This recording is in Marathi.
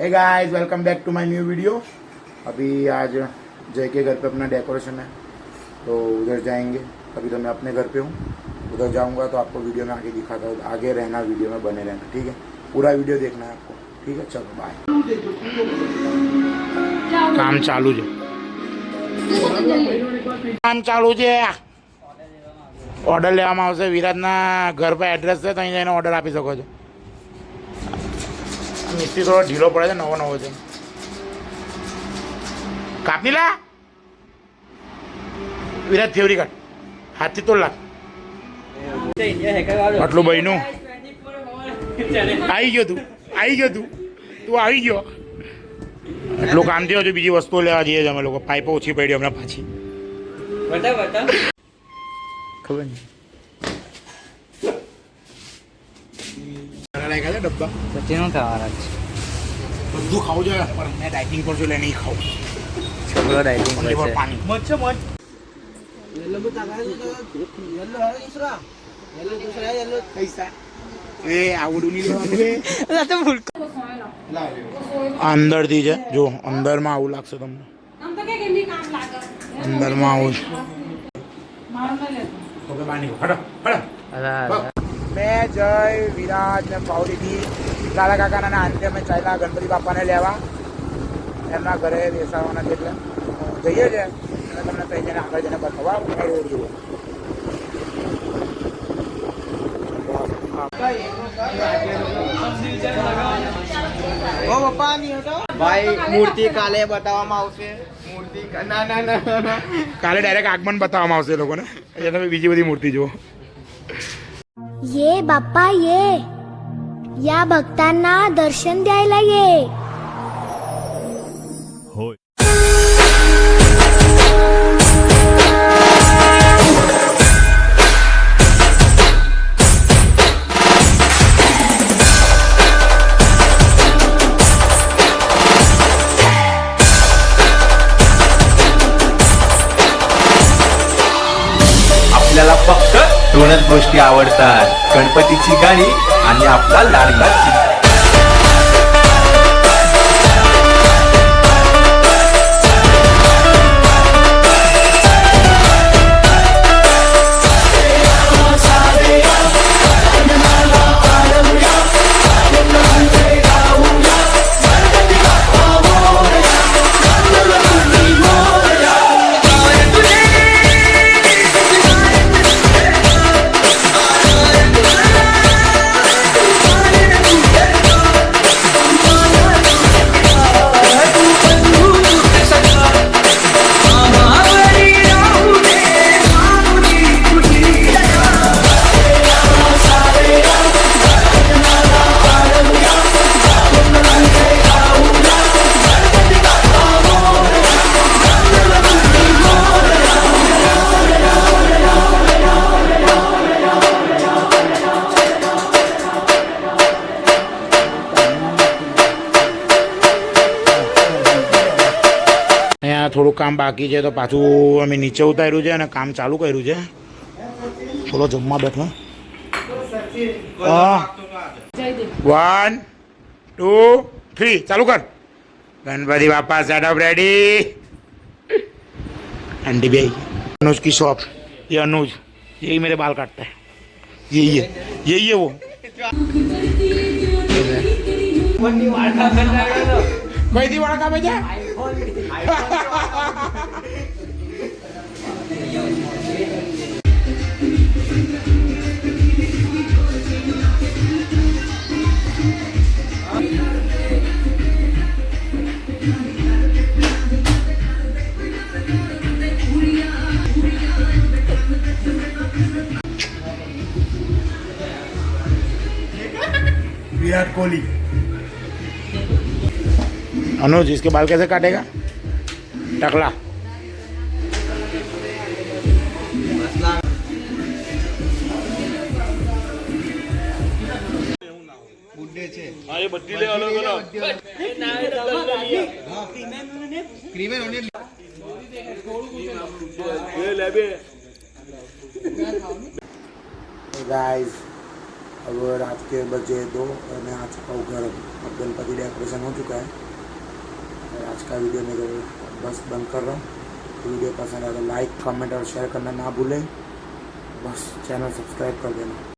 हे guys, welcome back to my new video. अभी आज जय के घर पे अपना डेकोरेशन है तो उधर जाएंगे। अभी तो मैं अपने घर पे हूँ, उधर जाऊँगा तो आपको वीडियो में आगे दिखाता हूँ। आगे रहना, वीडियो में बने रहना, ठीक है। पूरा वीडियो देखना है आपको, ठीक है। चलो बाय। काम चालू है, काम चालू है। ऑर्डर લેવામાં આવશે। વિરાજના ઘર પર એડ્રેસ છે, ત્યાં જઈને ઓર્ડર આપી શકો છો। મિસ્ત્રી થોડો ઢીલો પડે છે, નવો નવો છે। કાપી લા વિરાજ, થેવરી કાઢ, હાથથી તો લાગ। આટલું બહેનું આવી ગયો, તું આવી ગયો, તું આવી ગયો। એટલું કામ થયું, હજુ બીજી વસ્તુઓ લેવા જઈએ છીએ અમે લોકો। પાઇપો ઓછી પડી હમણાં પાછી, ખબર નહીં ડબ્બા સચિનો ખાવાના છે। બધું ખાવું જોઈએ, પણ મેં ડાયટિંગ પર છું એટલે નહીં ખાવું। છોકરો ડાયટિંગ પર છે। પાણી એ આવડું નહીં લેવાનું। અંદરથી છે, જો અંદરમાં આવું લાગશે તમને। અંદરમાં આવું છે। मैं जय विराज ने पावड़ी थी लाला काका अंते में चाहला गणपति बापा ने लेवा एमना घरे बेसावाना છે એટલે જઈએ છે અને તમને તઈ જઈને આગળ જઈને બતાવવા ઓ પપ્પા ની હતો ભાઈ, મૂર્તિ કાલે બતાવવામાં આવશે। મૂર્તિ ના ના ના કાલે ડાયરેક્ટ આગમન બતાવવામાં આવશે લોકોને। એટલે તમે બીજી બધી મૂર્તિ જુઓ। ये बाप्पा या भक्तांना दर्शन द्यायला ये। आपल्याला फक्त दोनच गोष्टी आवडतात, गणपतीची गाणी आणि आपला लाडका चिमटा। થોડું કામ બાકી છે તો પાછું અમે નીચે ઉતાર્યું છે અને કામ ચાલુ કર્યું છે। થોડો જમવા બેઠો। 1 2 3 ચાલુ કર। गणपति बापा सेटअप रेडी। आंटी भाई, अनुज की शॉप, ये अनुज, यही मेरे बाल काटता है। यही है वो। कोई थी वहाँ का भेजा विराट कोहली। अनुज, इसके बाल कैसे काटेगा? टकला। गाइस, अब रात के बजे 2 और मैं आ चुका हूँ घर। अब गणपति अभी डेकोरेशन हो चुका है। और आज का वीडियो मैं बस बंद कर रहा हूँ। तो वीडियो पसंद आया तो लाइक कमेंट और शेयर करना ना भूलें। बस चैनल सब्सक्राइब कर देना।